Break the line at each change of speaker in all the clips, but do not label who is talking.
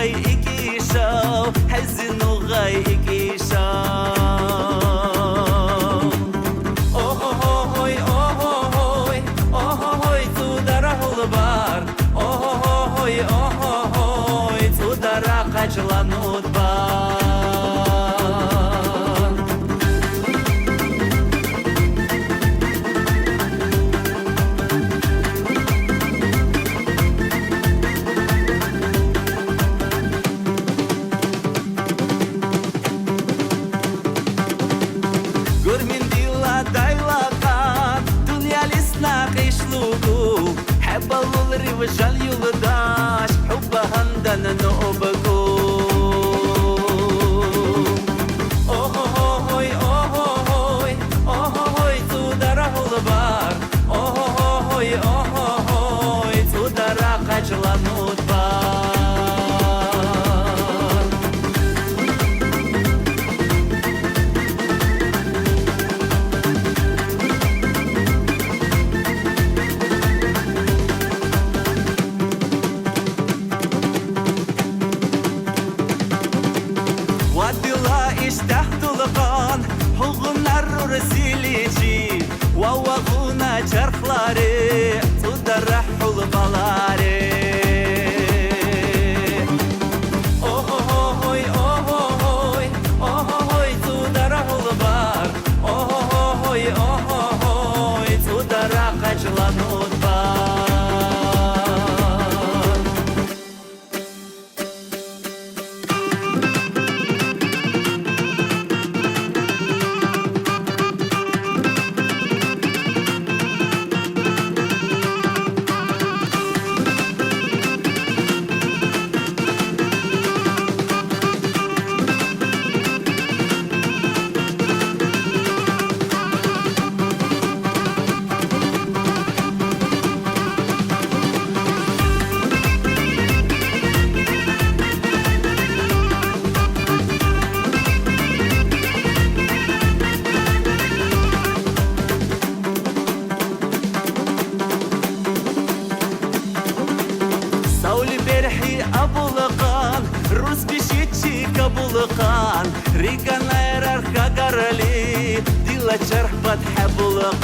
هاي إكيشاو حزنو غاي إكيشاو أوه هوي تودره البار أوه هوي تودره قجلانو البار حبالولري وجال يولداش حبها هندن نوبكو اوه هوي تودره البار اوه هوي تودره قجلانو البار ووغونا جرخلاري تدرحوا البلاري اوه هوي تدرحوا البار اوه هوي تدرح قجلانو البار ريكان ايرار خاغرلي ديلا شرح فتح بلقان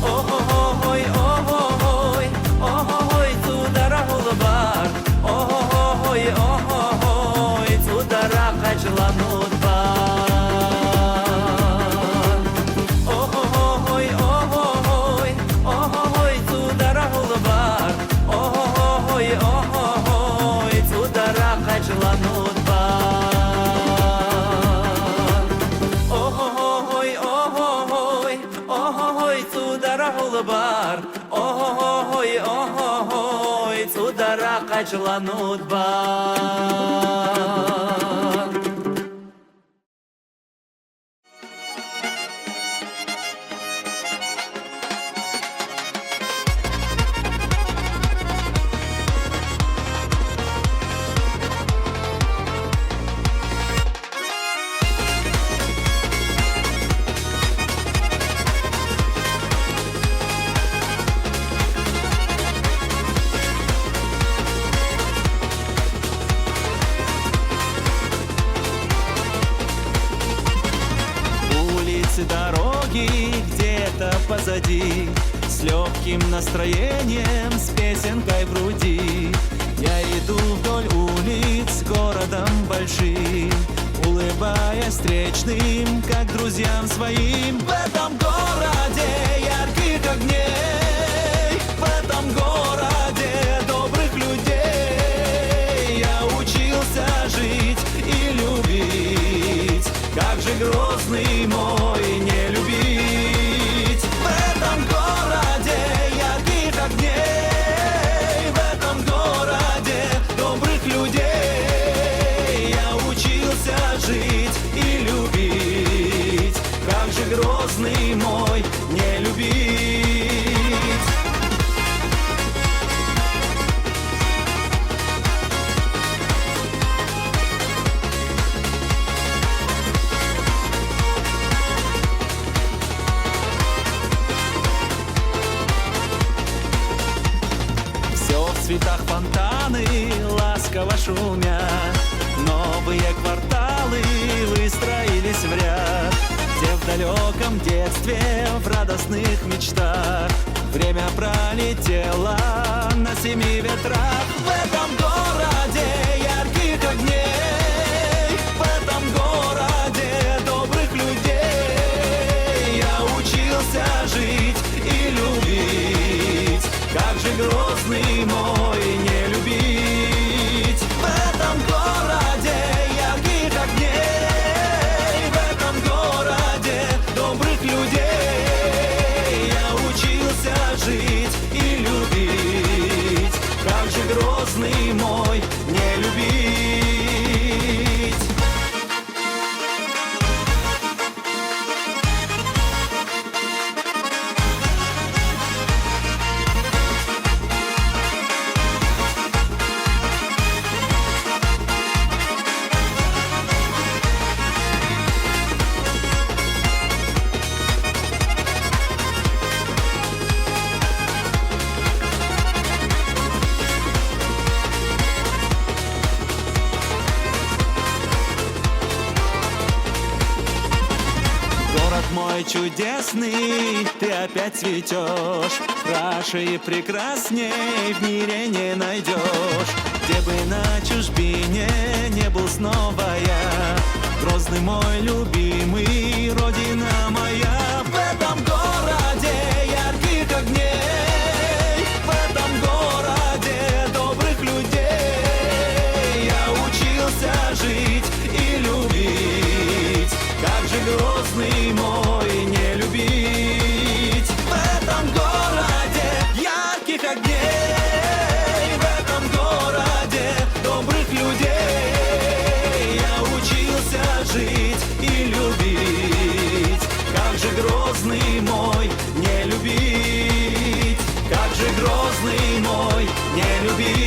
اوه هوي تودره البار اوه هوي تودره قجلانو البار اوه هوي تودره البار اوه هوي قجلانو البار اوه هوي تودره البار اوه هوي تودره قجلانو البار Улицы, дороги где-то позади, с легким настроением, с песенкой в груди. Я иду вдоль улиц городом большим, улыбаясь встречным, как друзьям своим. В этом городе ярких огней, в этом городе добрых людей. Я учился жить и любить, как же Грозный мой не любить. В этом городе ярких огней, в этом городе добрых людей. Я учился жить и любить, как же Грозный мой не любить. В цветах фонтаны ласково шумят, новые кварталы выстроились в ряд, где в далеком детстве, в радостных мечтах время пролетело на 7 ветрах. В этом городе ярких огней, в этом городе добрых людей. Я учился жить и любить, как же Грозный мой не любить. В этом городе ярких огней, в этом городе добрых людей. Я учился жить и любить, как же Грозный мой не любить. Мой чудесный, ты опять цветешь, краше и прекрасней в мире не найдешь. Где бы на чужбине не был снова я, Грозный мой любимый, родина моя. В этом городе ярких огней, в этом городе добрых людей. Я учился жить и любить, как же Грозный мой не любить. В этом городе ярких огней, в этом городе добрых людей. Я учился жить и любить, как же Грозный мой не любить, как же Грозный мой не любить.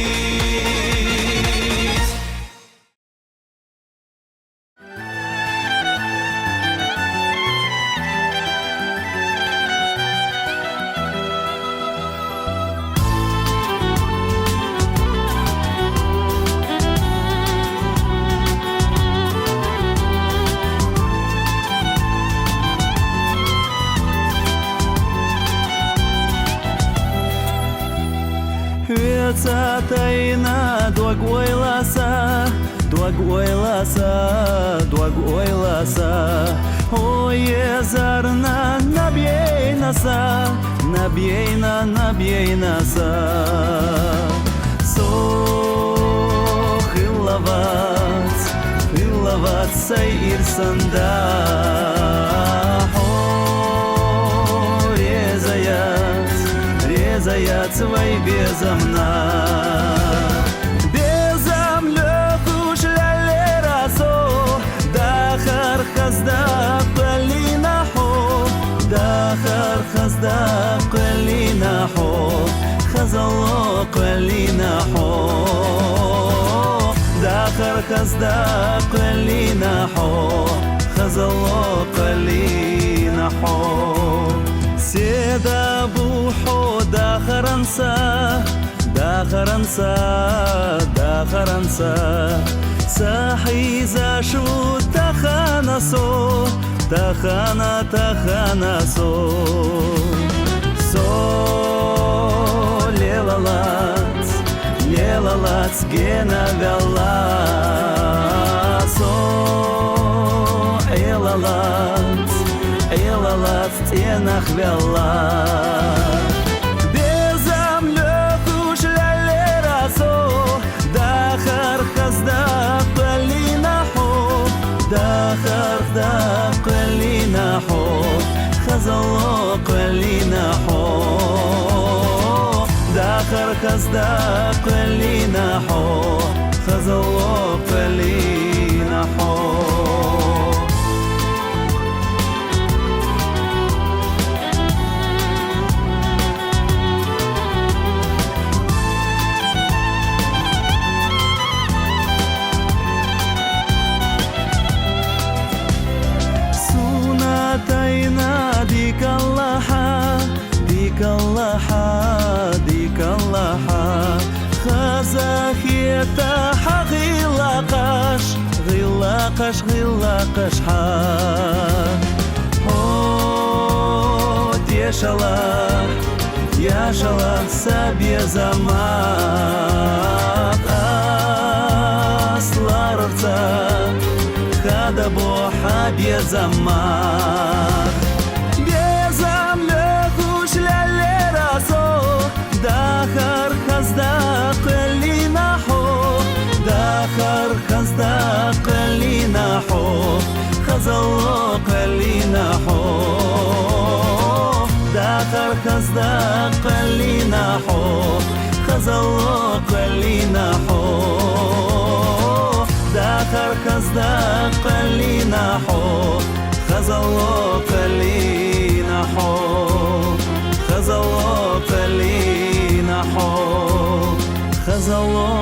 Веца тайна дуагой ласа, дуагой ласа, дуагой ласа. Ое зарна набей наса, набей наса. Сох илават сай ирсанда. Резаят свой безомна. Безомлёк уж лялерасо, дахар хазда палинахо, дахар хазда палинахо, хазало палинахо, дахар хазда палинахо, хазало палинахо. Седа бухо да харанса, да харанса, да харанса. Сахи зашу таханасо, תחנה סו лелалац гена вела со элалац тенах вела безамлёкуш лялерасо дахар хазда qalinaho дахарда qalinaho хазало qalinaho дахар хазда qalinaho хазало qalinaho sunatayna dikallaha خزاخيتا غيلاقاش ها هوت يا شلا سابي زمات أصلارتا خدا بو حابي زمات بيزام لخوش للراسو дахар хазда qalinaho дахар хазда qalinaho хазало qalinaho дахар хазда qalinaho хазало qalinaho дахар хазда qalinaho хазало qalinaho خزало